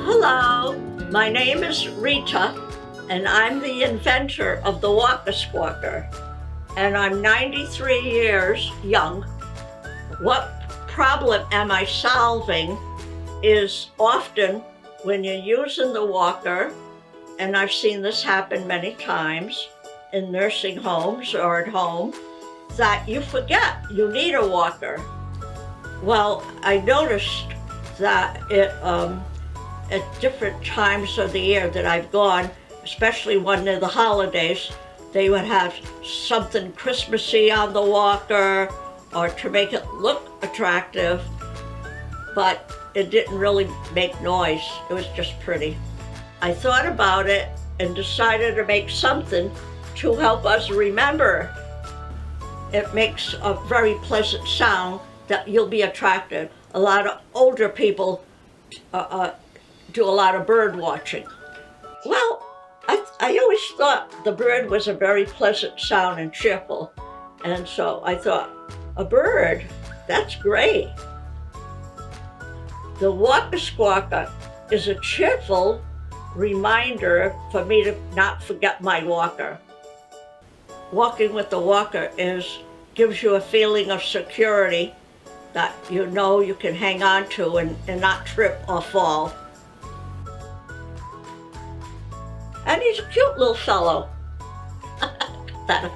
Hello, my name is Rita, and I'm the inventor of the Walker Squawker, and I'm 93 years young. What problem am I solving is often when you're using the walker, and I've seen this happen many times in nursing homes or at home, that you forget you need a walker. Well, I noticed that at different times of the year that I've gone, especially when they're the holidays, they would have something Christmassy on the walker or to make it look attractive, but it didn't really make noise. It was just pretty. I thought about it and decided to make something to help us remember. It makes a very pleasant sound that you'll be attracted. A lot of older people do a lot of bird watching. Well, I always thought the bird was a very pleasant sound and cheerful. And so I thought, a bird, that's great. The Walker Squawker is a cheerful reminder for me to not forget my walker. Walking with the walker gives you a feeling of security that you know you can hang on to and not trip or fall. And he's a cute little fellow. That